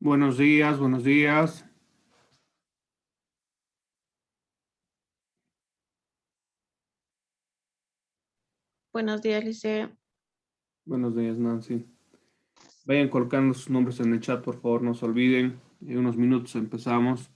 Buenos días, buenos días. Buenos días, Lice. Buenos días, Nancy. Vayan colocando sus nombres en el chat, por favor, no se olviden. En unos minutos empezamos.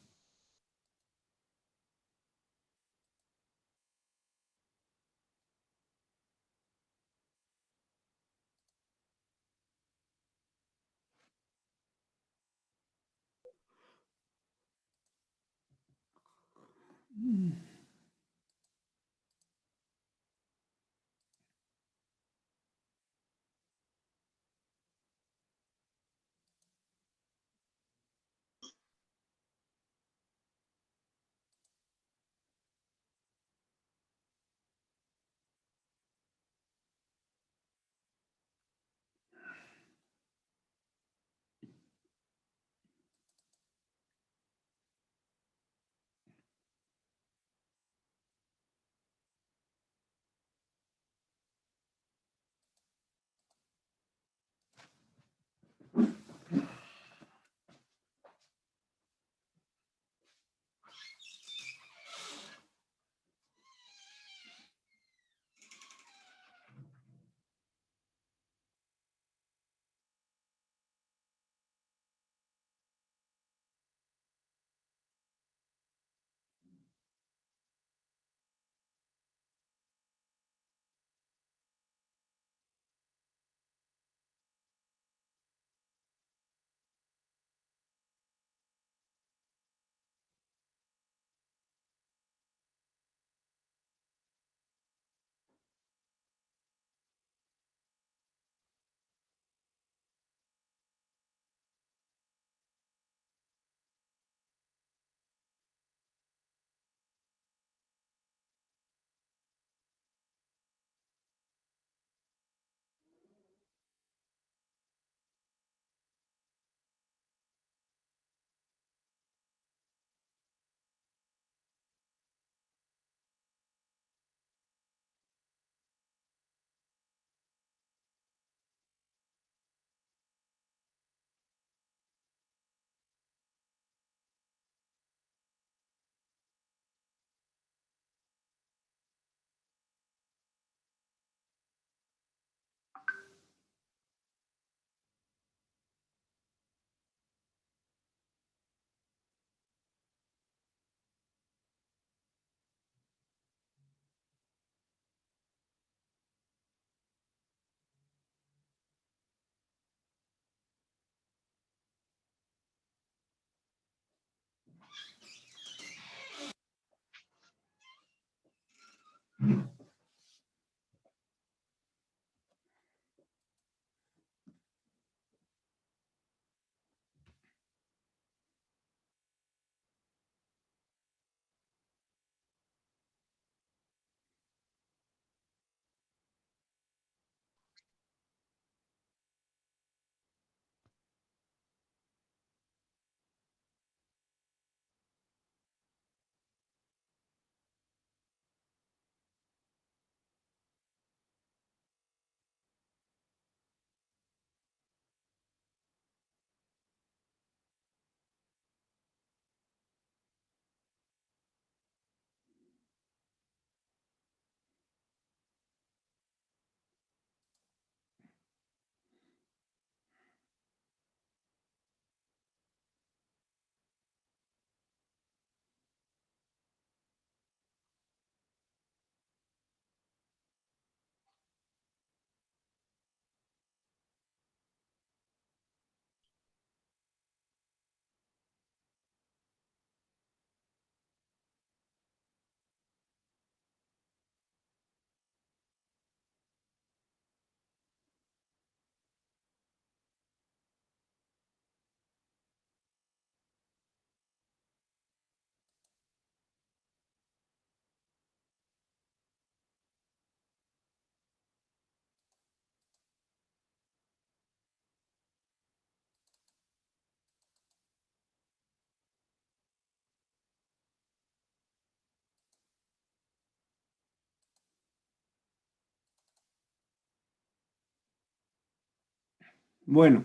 Bueno,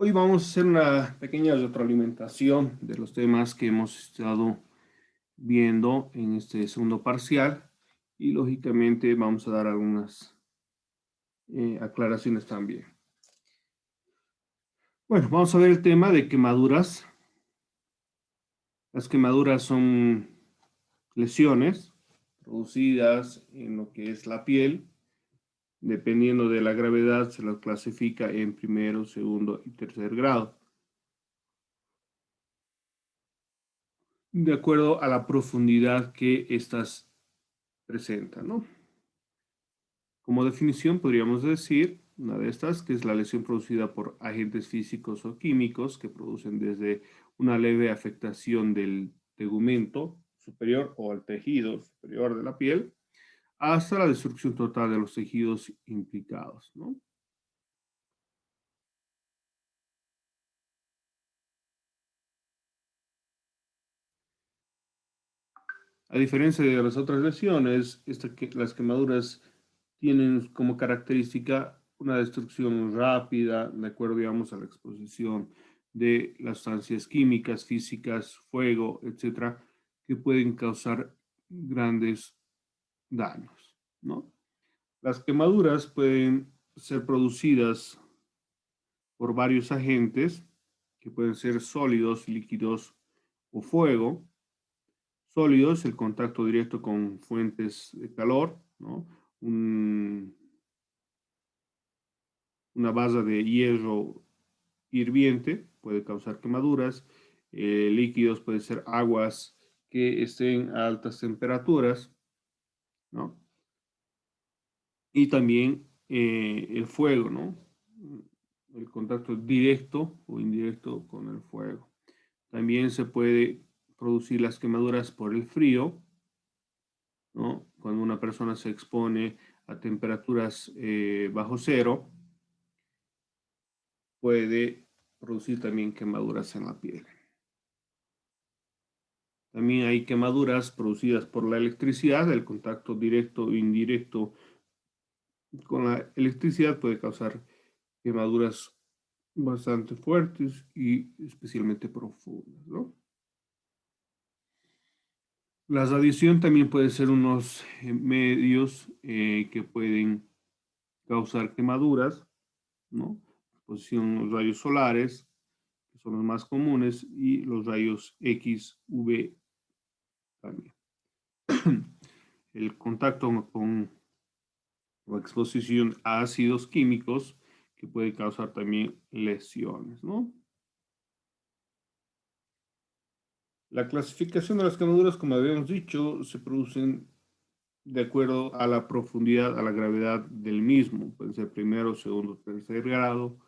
Hoy vamos a hacer una pequeña retroalimentación de los temas que hemos estado viendo en este segundo parcial y lógicamente vamos a dar algunas aclaraciones también. Bueno, vamos a ver el tema de quemaduras. Las quemaduras son lesiones producidas en lo que es la piel. Dependiendo de la gravedad, se las clasifica en primero, segundo y tercer grado, de acuerdo a la profundidad que éstas presentan, ¿no? Como definición, podríamos decir, una de estas, que es la lesión producida por agentes físicos o químicos que producen desde una leve afectación del tegumento superior o al tejido superior de la piel, hasta la destrucción total de los tejidos implicados, ¿no? A diferencia de las otras lesiones, las quemaduras tienen como característica una destrucción rápida, de acuerdo, digamos, a la exposición de las sustancias químicas, físicas, fuego, etcétera, que pueden causar grandes daños, ¿no? Las quemaduras pueden ser producidas por varios agentes, que pueden ser sólidos, líquidos o fuego. Sólidos, el contacto directo con fuentes de calor, ¿no? Un, una base de hierro hirviente puede causar quemaduras. Líquidos pueden ser aguas que estén a altas temperaturas, ¿no? Y también el fuego, ¿no? El contacto directo o indirecto con el fuego. También se puede producir las quemaduras por el frío, ¿no? Cuando una persona se expone a temperaturas bajo cero, puede producir también quemaduras en la piel. También hay quemaduras producidas por la electricidad. El contacto directo o indirecto con la electricidad puede causar quemaduras bastante fuertes y especialmente profundas, ¿no? La radiación también puede ser unos medios que pueden causar quemaduras, ¿no? Exposición a los rayos solares, que son los más comunes, y los rayos X, V también. El contacto con o exposición a ácidos químicos que puede causar también lesiones, ¿no? La clasificación de las quemaduras, como habíamos dicho, se producen de acuerdo a la profundidad, a la gravedad del mismo. Pueden ser primero, segundo, tercer grado,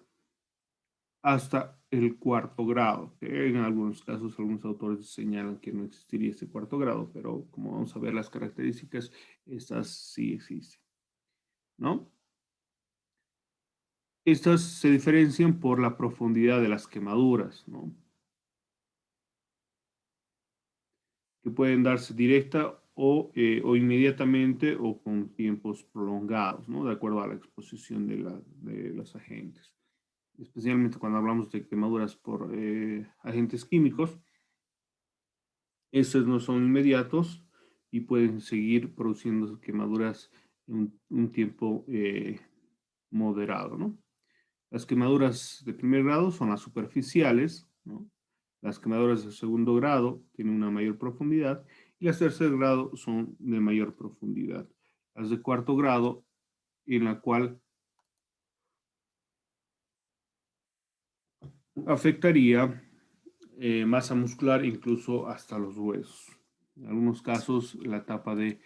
hasta el cuarto grado, que en algunos casos algunos autores señalan que no existiría ese cuarto grado, pero como vamos a ver las características, estas sí existen, ¿no? Estas se diferencian por la profundidad de las quemaduras, ¿no? Que pueden darse directa o inmediatamente o con tiempos prolongados, ¿no? De acuerdo a la exposición de los agentes. Especialmente cuando hablamos de quemaduras por agentes químicos, estos no son inmediatos y pueden seguir produciendo quemaduras en un tiempo moderado, ¿no? Las quemaduras de primer grado son las superficiales, ¿no? Las quemaduras de segundo grado tienen una mayor profundidad y las de tercer grado son de mayor profundidad. Las de cuarto grado, en la cual afectaría masa muscular, incluso hasta los huesos. En algunos casos, la etapa de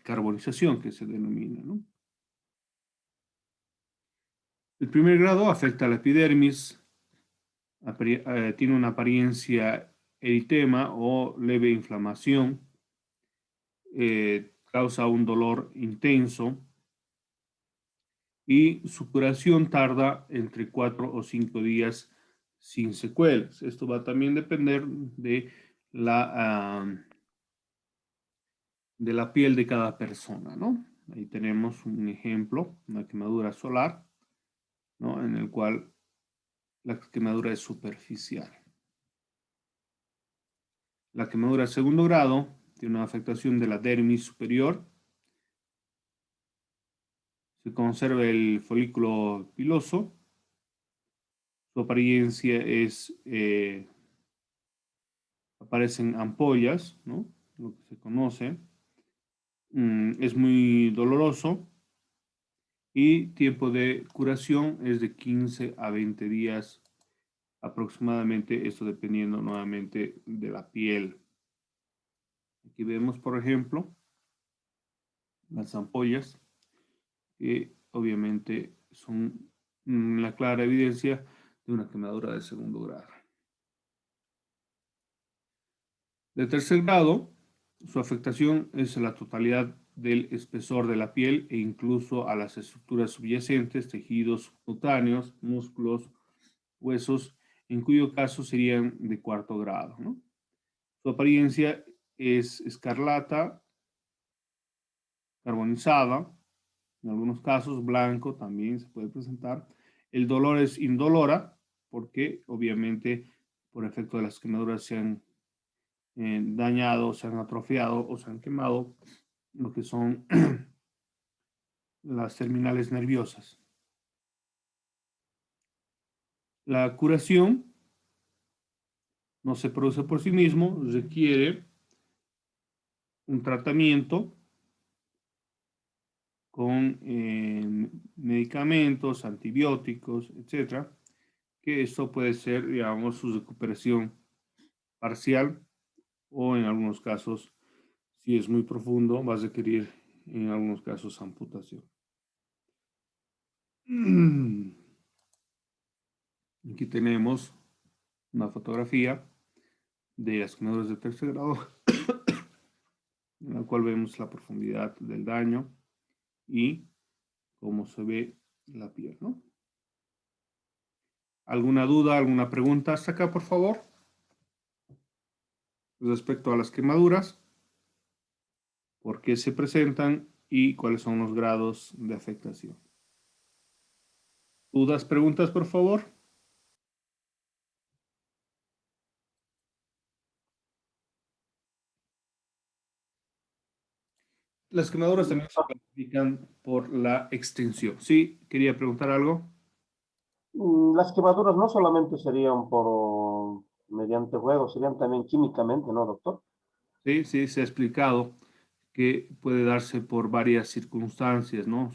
carbonización que se denomina, ¿no? El primer grado afecta a la epidermis, tiene una apariencia eritema o leve inflamación, causa un dolor intenso y su curación tarda entre 4 o 5 días sin secuelas. Esto va a también depender la, de la piel de cada persona, ¿no? Ahí tenemos un ejemplo, una quemadura solar, ¿no? En el cual la quemadura es superficial. La quemadura de segundo grado tiene una afectación de la dermis superior. Se conserva el folículo piloso. Su apariencia es, aparecen ampollas, ¿no? Lo que se conoce. Es muy doloroso y tiempo de curación es de 15 a 20 días aproximadamente, esto dependiendo nuevamente de la piel. Aquí vemos, por ejemplo, las ampollas, que obviamente son la clara evidencia de una quemadura de segundo grado. De tercer grado, su afectación es la totalidad del espesor de la piel e incluso a las estructuras subyacentes, tejidos cutáneos, músculos, huesos, en cuyo caso serían de cuarto grado, ¿no? Su apariencia es escarlata, carbonizada, en algunos casos blanco también se puede presentar. El dolor es indolora porque obviamente por efecto de las quemaduras se han dañado, se han atrofiado o se han quemado lo que son las terminales nerviosas. La curación no se produce por sí mismo, requiere un tratamiento con medicamentos, antibióticos, etcétera, que esto puede ser, digamos, su recuperación parcial o en algunos casos, si es muy profundo, va a requerir en algunos casos amputación. Aquí tenemos una fotografía de las quemaduras de tercer grado, en la cual vemos la profundidad del daño y cómo se ve la piel, ¿no? ¿Alguna duda, alguna pregunta hasta acá, por favor? Respecto a las quemaduras, por qué se presentan y cuáles son los grados de afectación. ¿Dudas, preguntas, por favor? Las quemaduras también se clasifican por la extensión. Sí, quería preguntar algo. Las quemaduras no solamente serían por mediante fuego, serían también químicamente, ¿no, doctor? Sí, sí, se ha explicado que puede darse por varias circunstancias, ¿no?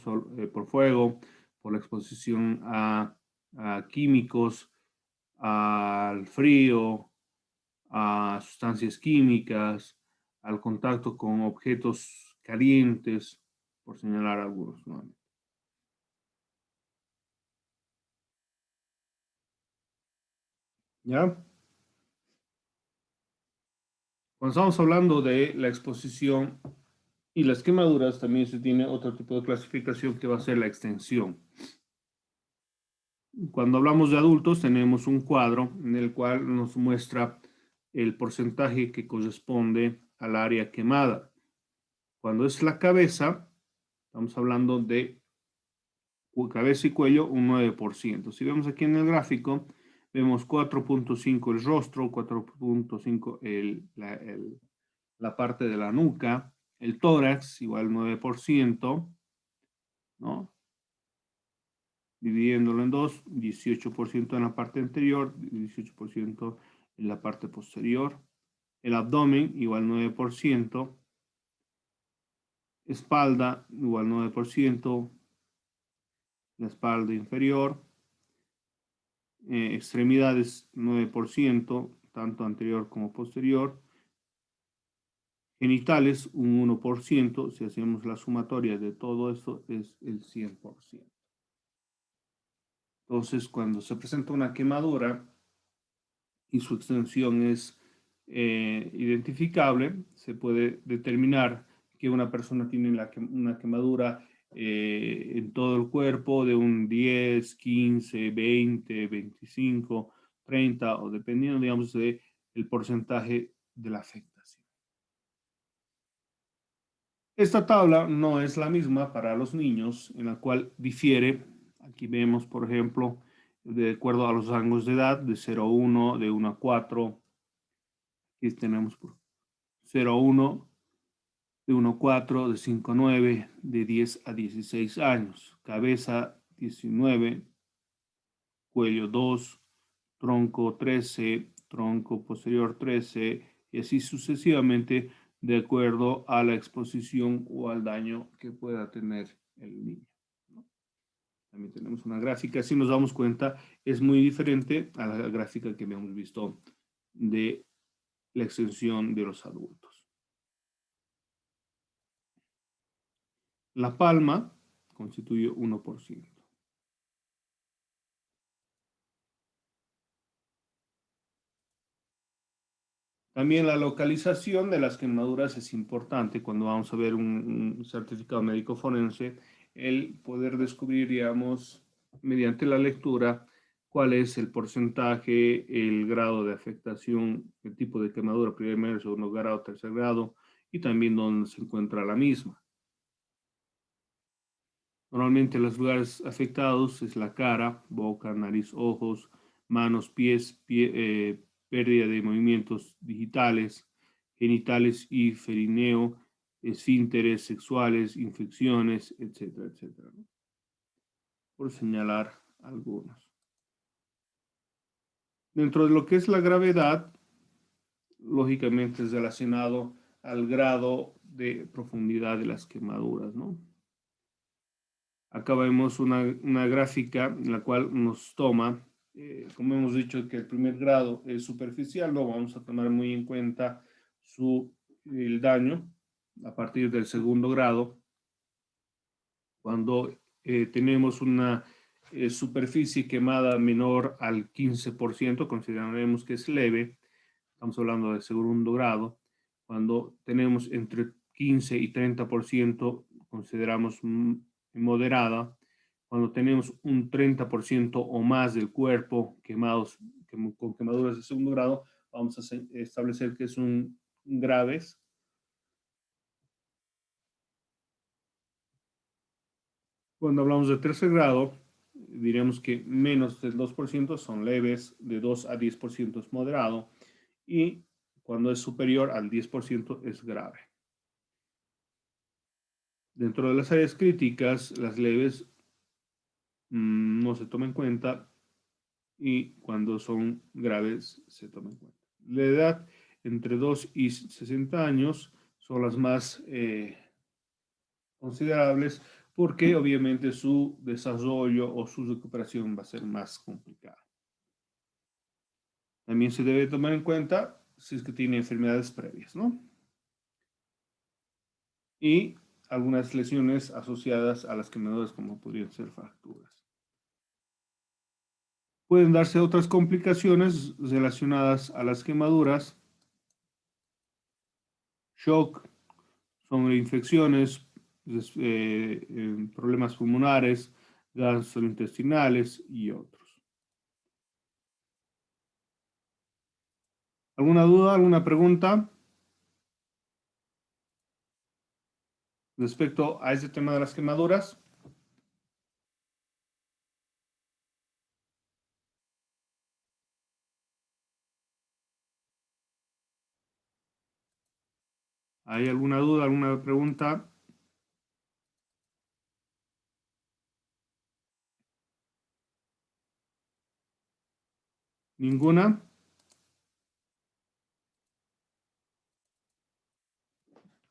Por fuego, por la exposición a químicos, al frío, a sustancias químicas, al contacto con objetos calientes, por señalar algunos, ¿no? ¿Ya? Cuando estamos hablando de la exposición y las quemaduras, también se tiene otro tipo de clasificación que va a ser la extensión. Cuando hablamos de adultos, tenemos un cuadro en el cual nos muestra el porcentaje que corresponde al área quemada. Cuando es la cabeza, estamos hablando de cabeza y cuello, un 9%. Si vemos aquí en el gráfico, vemos 4.5 el rostro, 4.5 la parte de la nuca, el tórax igual 9%, ¿no? Dividiéndolo en dos, 18% en la parte anterior, 18% en la parte posterior. El abdomen igual 9%, espalda igual 9%, la espalda inferior, extremidades 9%, tanto anterior como posterior, genitales un 1%, si hacemos la sumatoria de todo esto es el 100%. Entonces, cuando se presenta una quemadura y su extensión es identificable, se puede determinar que una persona tiene una quemadura en todo el cuerpo de un 10, 15, 20, 25, 30 o dependiendo, digamos, del porcentaje de la afectación. Esta tabla no es la misma para los niños, en la cual difiere. Aquí vemos, por ejemplo, de acuerdo a los rangos de edad, de 0 a 1, de 1 a 4. Aquí tenemos por 0 a 1, de 1 a 4, de 5 a 9, de 10 a 16 años. Cabeza 19, cuello 2, tronco 13, tronco posterior 13, y así sucesivamente de acuerdo a la exposición o al daño que pueda tener el niño. También tenemos una gráfica, si nos damos cuenta, es muy diferente a la gráfica que habíamos visto de la extensión de los adultos. La palma constituye 1%. También la localización de las quemaduras es importante cuando vamos a ver un certificado médico forense, el poder descubrir, digamos, mediante la lectura, cuál es el porcentaje, el grado de afectación, el tipo de quemadura, primer, segundo grado, tercer grado, y también dónde se encuentra la misma. Normalmente los lugares afectados es la cara, boca, nariz, ojos, manos, pies, pérdida de movimientos digitales, genitales y ferineo, esfínteres sexuales, infecciones, etcétera, etcétera, ¿no? Por señalar algunos. Dentro de lo que es la gravedad, lógicamente es relacionado al grado de profundidad de las quemaduras, ¿no? Acá vemos una gráfica en la cual nos toma, como hemos dicho que el primer grado es superficial, no vamos a tomar muy en cuenta el daño a partir del segundo grado. Cuando tenemos una superficie quemada menor al 15%, consideraremos que es leve, estamos hablando del segundo grado. Cuando tenemos entre 15 y 30%, consideramos moderada. Cuando tenemos un 30% o más del cuerpo quemados con quemaduras de segundo grado, vamos a establecer que son graves. Cuando hablamos de tercer grado, diremos que menos del 2% son leves, de 2 a 10% es moderado, y cuando es superior al 10% es grave. Dentro de las áreas críticas, las leves no se toman en cuenta, y cuando son graves se toman en cuenta. La edad entre 2 y 60 años son las más considerables, porque obviamente su desarrollo o su recuperación va a ser más complicada. También se debe tomar en cuenta si es que tiene enfermedades previas, ¿no? Y algunas lesiones asociadas a las quemaduras, como podrían ser fracturas. Pueden darse otras complicaciones relacionadas a las quemaduras, shock, son infecciones, problemas pulmonares, gastrointestinales y otros. ¿Alguna duda, alguna pregunta respecto a este tema de las quemaduras? ¿Hay alguna duda, alguna pregunta? ¿Ninguna?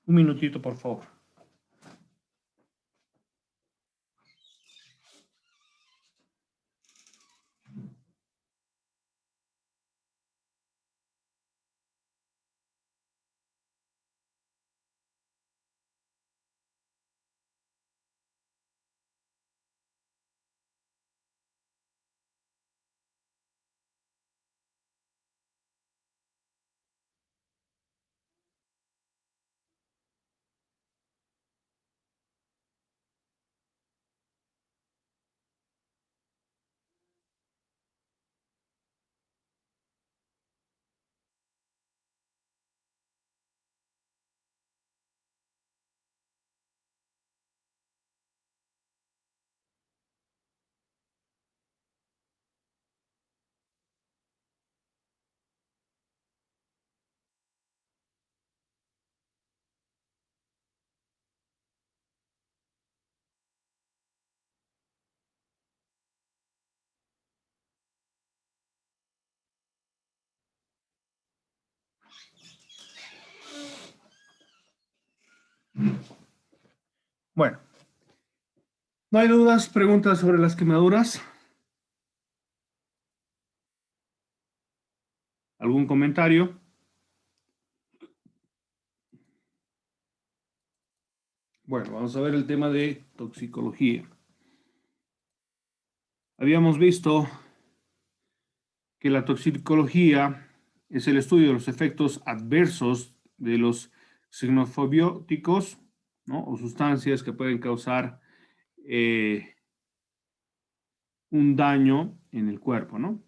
Un minutito, por favor. Bueno, ¿no hay dudas, preguntas sobre las quemaduras? ¿Algún comentario? Bueno, vamos a ver el tema de toxicología. Habíamos visto que la toxicología es el estudio de los efectos adversos de los xenofobióticos, ¿no? O sustancias que pueden causar un daño en el cuerpo, ¿no?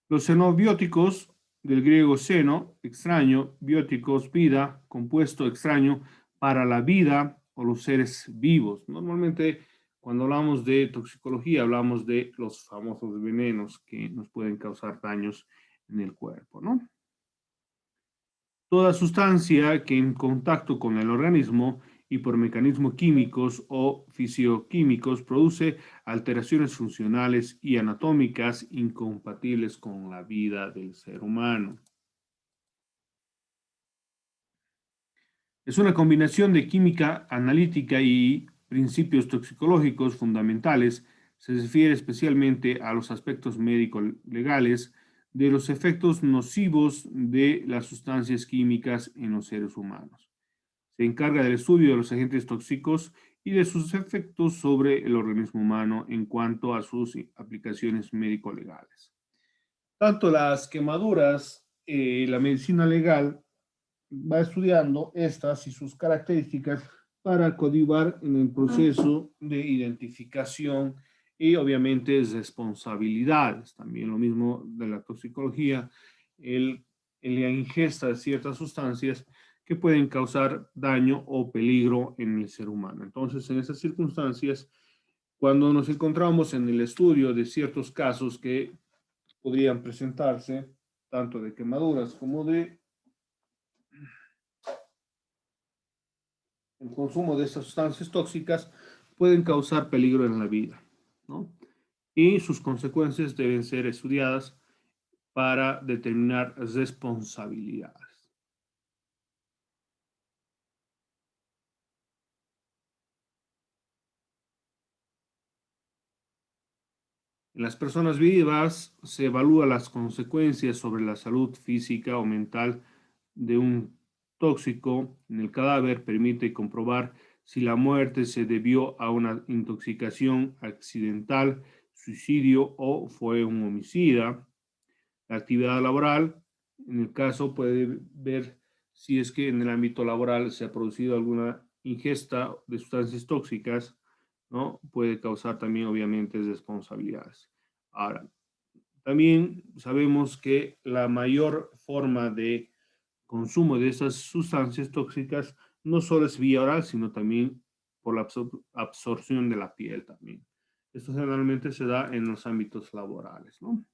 Los xenobióticos, del griego xeno, extraño, bióticos, vida, compuesto extraño para la vida o los seres vivos. Normalmente, cuando hablamos de toxicología, hablamos de los famosos venenos que nos pueden causar daños en el cuerpo, ¿no? Toda sustancia que en contacto con el organismo y por mecanismos químicos o fisioquímicos produce alteraciones funcionales y anatómicas incompatibles con la vida del ser humano. Es una combinación de química analítica y principios toxicológicos fundamentales. Se refiere especialmente a los aspectos médico-legales de los efectos nocivos de las sustancias químicas en los seres humanos. Se encarga del estudio de los agentes tóxicos y de sus efectos sobre el organismo humano en cuanto a sus aplicaciones médico-legales. Tanto las quemaduras, la medicina legal va estudiando estas y sus características para coadyuvar en el proceso de identificación y obviamente responsabilidades. También lo mismo de la toxicología, la ingesta de ciertas sustancias que pueden causar daño o peligro en el ser humano. Entonces, en esas circunstancias, cuando nos encontramos en el estudio de ciertos casos que podrían presentarse, tanto de quemaduras como de el consumo de estas sustancias tóxicas, pueden causar peligro en la vida, ¿no? Y sus consecuencias deben ser estudiadas para determinar responsabilidades. En las personas vivas se evalúan las consecuencias sobre la salud física o mental de un tóxico en el cadáver. Permite comprobar si la muerte se debió a una intoxicación accidental, suicidio o fue un homicida. La actividad laboral, en el caso puede ver si es que en el ámbito laboral se ha producido alguna ingesta de sustancias tóxicas, ¿no? Puede causar también obviamente responsabilidades. Ahora, también sabemos que la mayor forma de consumo de esas sustancias tóxicas no solo es vía oral, sino también por la absorción de la piel también. Esto generalmente se da en los ámbitos laborales, ¿no?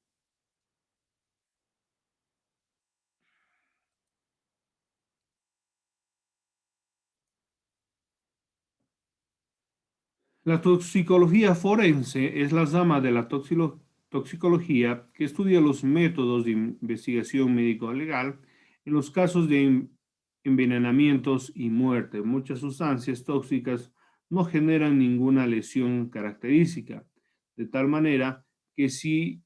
La toxicología forense es la rama de la toxicología que estudia los métodos de investigación médico-legal en los casos de envenenamientos y muerte. Muchas sustancias tóxicas no generan ninguna lesión característica, de tal manera que si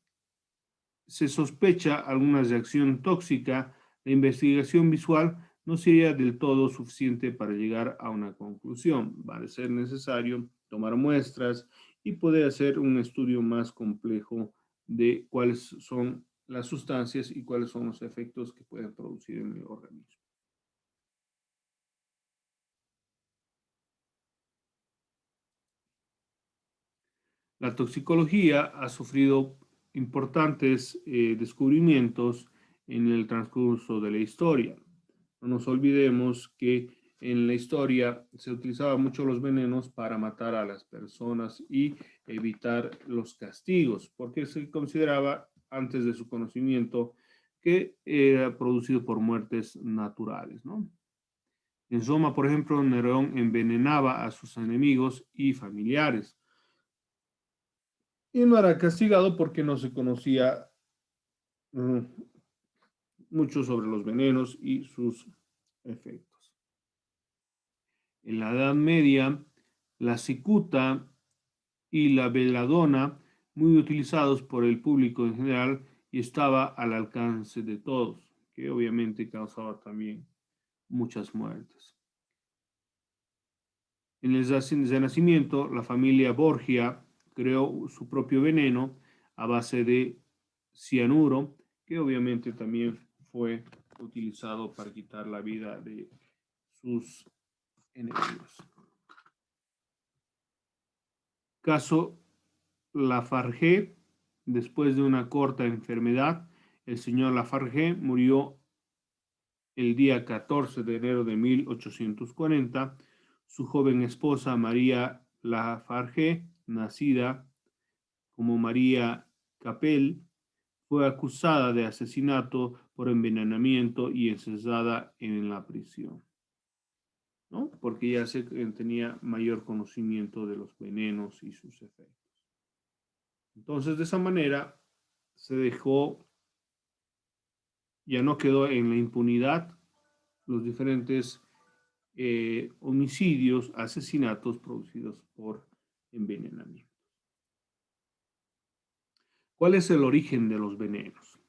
se sospecha alguna reacción tóxica, la investigación visual no sería del todo suficiente para llegar a una conclusión. Va a ser necesario tomar muestras y poder hacer un estudio más complejo de cuáles son las sustancias y cuáles son los efectos que pueden producir en el organismo. La toxicología ha sufrido importantes descubrimientos en el transcurso de la historia. No nos olvidemos que en la historia se utilizaban mucho los venenos para matar a las personas y evitar los castigos, porque se consideraba antes de su conocimiento que era producido por muertes naturales, ¿no? En Roma, por ejemplo, Nerón envenenaba a sus enemigos y familiares y no era castigado porque no se conocía mm, mucho sobre los venenos y sus efectos. En la Edad Media, la cicuta y la belladona, muy utilizados por el público en general, y estaba al alcance de todos, que obviamente causaba también muchas muertes. En el Renacimiento, la familia Borgia creó su propio veneno a base de cianuro, que obviamente también fue utilizado para quitar la vida de sus enemigos. Caso Lafargue, después de una corta enfermedad, el señor Lafargue murió el día 14 de enero de 1840. Su joven esposa María Lafargue, nacida como María Capel, fue acusada de asesinato por envenenamiento y encerrada en la prisión, ¿no? Porque ya se tenía mayor conocimiento de los venenos y sus efectos. Entonces, de esa manera, se dejó, ya no quedó en la impunidad los diferentes homicidios, asesinatos producidos por envenenamiento. ¿Cuál es el origen de los venenos?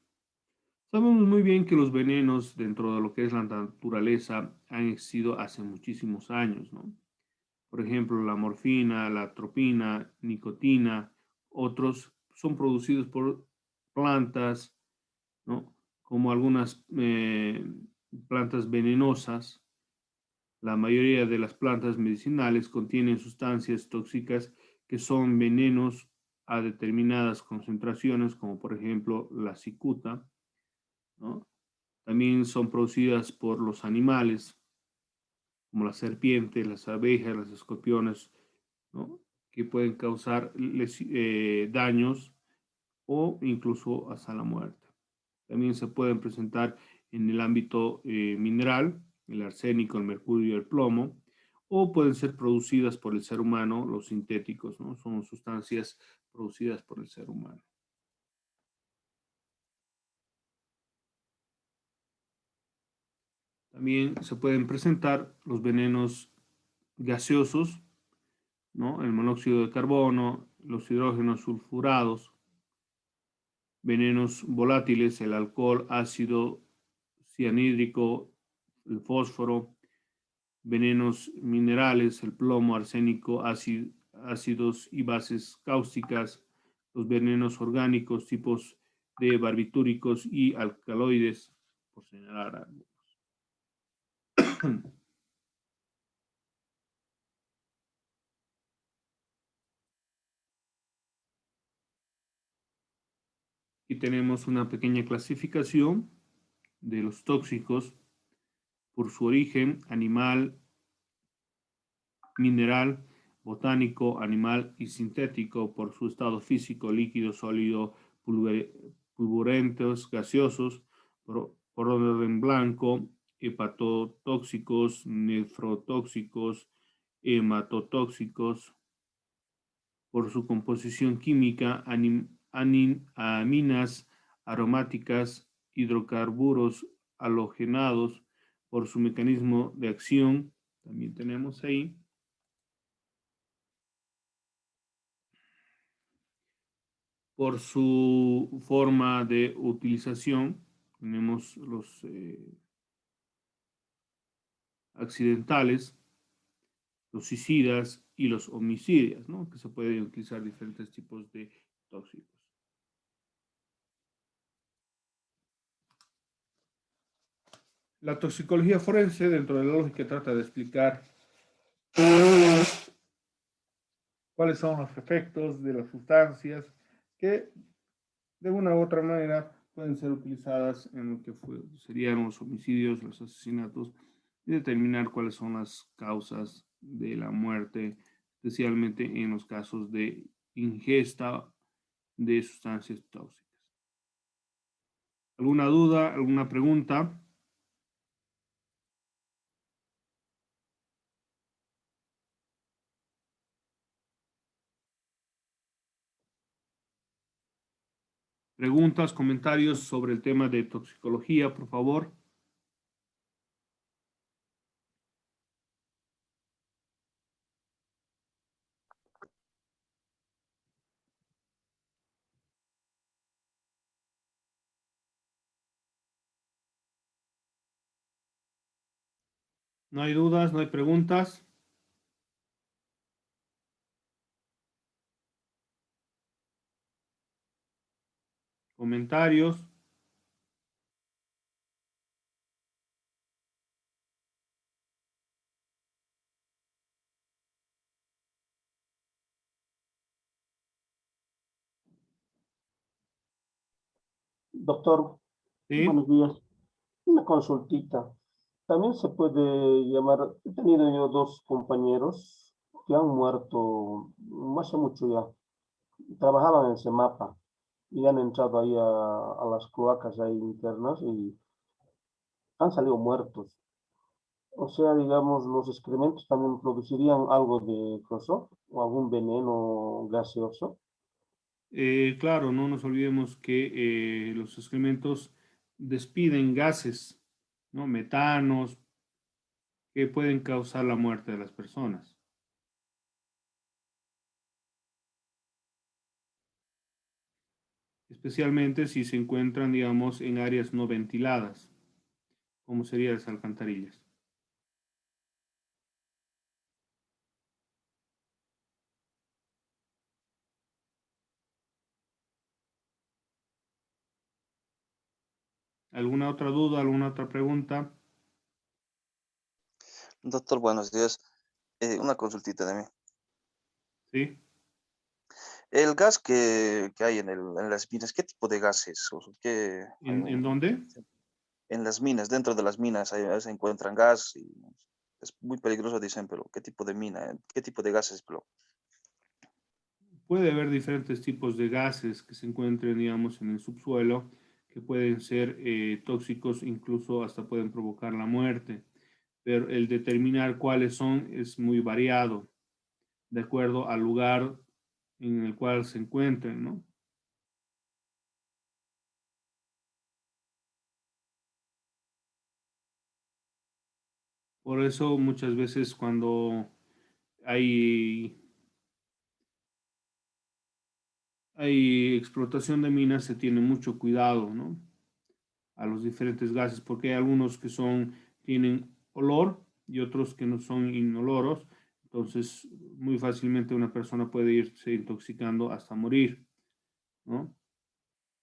Sabemos muy bien que los venenos dentro de lo que es la naturaleza han existido hace muchísimos años, ¿no? Por ejemplo, la morfina, la atropina, nicotina, otros son producidos por plantas, ¿no? Como algunas plantas venenosas. La mayoría de las plantas medicinales contienen sustancias tóxicas que son venenos a determinadas concentraciones, como por ejemplo la cicuta, ¿no? También son producidas por los animales, como las serpientes, las abejas, los escorpiones, ¿no? Que pueden causar daños o incluso hasta la muerte. También se pueden presentar en el ámbito mineral, el arsénico, el mercurio y el plomo, o pueden ser producidas por el ser humano, los sintéticos, ¿no? Son sustancias producidas por el ser humano. También se pueden presentar los venenos gaseosos, ¿no? El monóxido de carbono, los hidrógenos sulfurados, venenos volátiles, el alcohol, ácido cianhídrico, el fósforo, venenos minerales, el plomo, arsénico, ácidos y bases cáusticas, los venenos orgánicos, tipos de barbitúricos y alcaloides, por señalar algo. Aquí tenemos una pequeña clasificación de los tóxicos por su origen, animal, mineral, botánico, animal y sintético, por su estado físico, líquido, sólido, pulvurentos, gaseosos, por orden blanco, hepatotóxicos, nefrotóxicos, hematotóxicos, por su composición química, aminas aromáticas, hidrocarburos halogenados, por su mecanismo de acción, también tenemos ahí, por su forma de utilización, tenemos los accidentales, los suicidas y los homicidas, ¿no? Que se pueden utilizar diferentes tipos de tóxicos. La toxicología forense, dentro de la lógica, trata de explicar cuáles son los efectos de las sustancias que de una u otra manera pueden ser utilizadas en lo que serían los homicidios, los asesinatos, y determinar cuáles son las causas de la muerte, especialmente en los casos de ingesta de sustancias tóxicas. ¿Alguna duda, alguna pregunta? Preguntas, comentarios sobre el tema de toxicología, por favor. No hay dudas, no hay preguntas. Comentarios. Doctor, ¿Sí? buenos días. Una consultita. También se puede llamar, he tenido yo dos compañeros que han muerto no hace mucho ya. Trabajaban en Semapa y han entrado ahí a las cloacas ahí internas y han salido muertos. O sea, digamos, los excrementos también producirían algo de coso o algún veneno gaseoso. Claro, no nos olvidemos que los excrementos despiden gases, ¿no? Metanos, que pueden causar la muerte de las personas, especialmente si se encuentran, digamos, en áreas no ventiladas, como serían las alcantarillas. ¿Alguna otra duda, alguna otra pregunta? Doctor, buenos días. Una consultita de mí. ¿Sí? El gas que hay en las minas, ¿qué tipo de gases? ¿Qué hay ¿En dónde? en las minas? Dentro de las minas se encuentran gas y es muy peligroso, dicen, pero ¿qué tipo de mina? ¿Qué tipo de gases? Pero, Puede haber diferentes tipos de gases que se encuentren, digamos, en el subsuelo, que pueden ser tóxicos, incluso hasta pueden provocar la muerte. Pero el determinar cuáles son es muy variado, de acuerdo al lugar en el cual se encuentren, ¿no? Por eso muchas veces cuando hay, hay explotación de minas se tiene mucho cuidado, ¿no? A los diferentes gases, porque hay algunos que son, tienen olor y otros que no son inoloros. Entonces, muy fácilmente una persona puede irse intoxicando hasta morir, ¿no?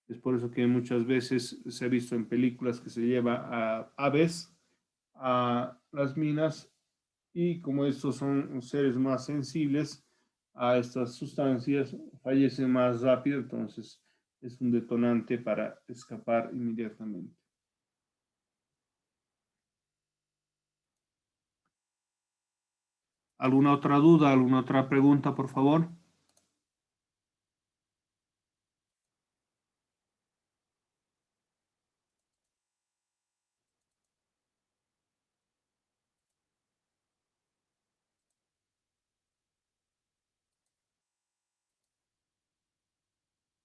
Es por eso que muchas veces se ha visto en películas que se lleva a aves a las minas y como estos son seres más sensibles a estas sustancias, fallecen más rápido, entonces es un detonante para escapar inmediatamente. ¿Alguna otra duda, alguna otra pregunta, por favor?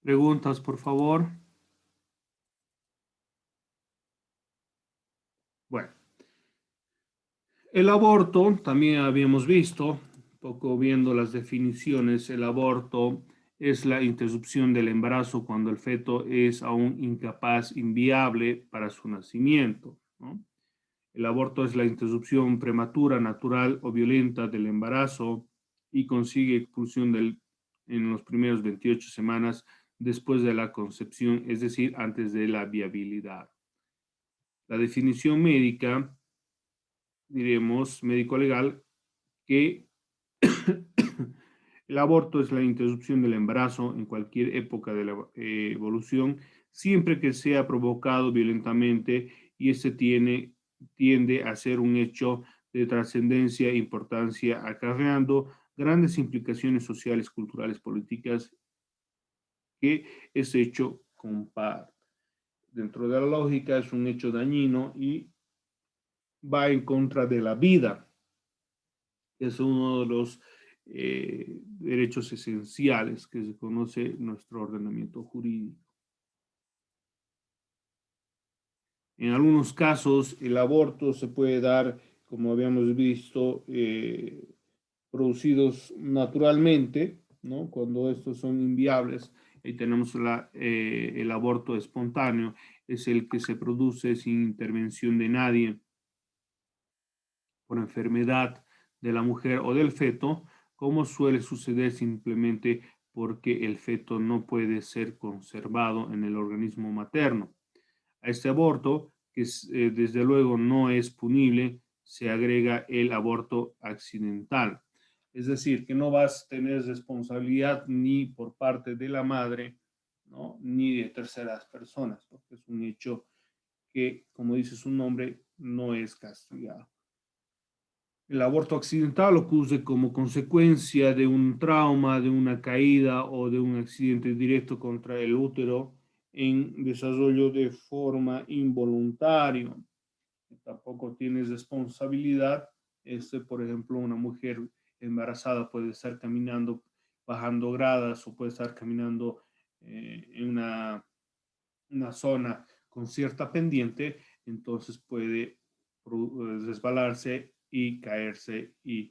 Preguntas, por favor. Bueno, el aborto, también habíamos visto, un poco viendo las definiciones, el aborto es la interrupción del embarazo cuando el feto es aún incapaz, inviable para su nacimiento, ¿no? El aborto es la interrupción prematura, natural o violenta del embarazo y consigue expulsión en los primeros 28 semanas después de la concepción, es decir, antes de la viabilidad. La definición médica, diremos médico-legal, que el aborto es la interrupción del embarazo en cualquier época de la evolución, siempre que sea provocado violentamente y este tiende a ser un hecho de trascendencia e importancia, acarreando grandes implicaciones sociales, culturales, políticas que ese hecho comparte. Dentro de la lógica es un hecho dañino y va en contra de la vida. Es uno de los derechos esenciales que se conoce en nuestro ordenamiento jurídico. En algunos casos, el aborto se puede dar, como habíamos visto, producidos naturalmente, ¿no? Cuando estos son inviables, ahí tenemos el aborto espontáneo, es el que se produce sin intervención de nadie por enfermedad de la mujer o del feto, como suele suceder simplemente porque el feto no puede ser conservado en el organismo materno. A este aborto, que desde luego no es punible, se agrega el aborto accidental. Es decir, que no vas a tener responsabilidad ni por parte de la madre, ¿no?, ni de terceras personas, porque es un hecho que, como dice su nombre, no es castigado. El aborto accidental ocurre como consecuencia de un trauma, de una caída o de un accidente directo contra el útero en desarrollo de forma involuntaria. Tampoco tienes responsabilidad. Por ejemplo, una mujer embarazada puede estar caminando, bajando gradas, o puede estar caminando en una zona con cierta pendiente, entonces puede resbalarse y caerse y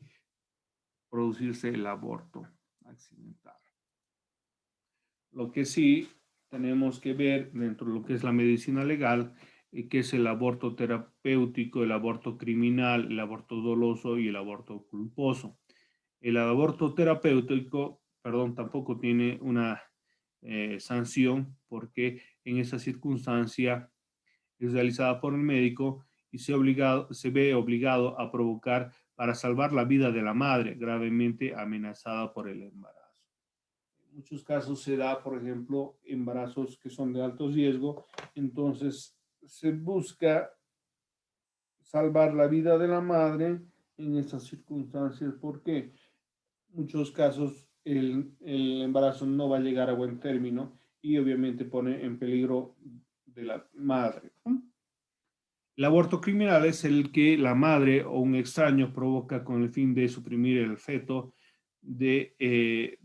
producirse el aborto accidental. Lo que sí tenemos que ver dentro de lo que es la medicina legal, que es el aborto terapéutico, el aborto criminal, el aborto doloso y el aborto culposo. El aborto terapéutico, perdón, tampoco tiene una sanción, porque en esa circunstancia es realizada por el médico y se ve obligado a provocar para salvar la vida de la madre gravemente amenazada por el embarazo. En muchos casos se da, por ejemplo, embarazos que son de alto riesgo, entonces se busca salvar la vida de la madre en estas circunstancias, porque en muchos casos el embarazo no va a llegar a buen término y obviamente pone en peligro de la madre. El aborto criminal es el que la madre o un extraño provoca con el fin de suprimir el feto de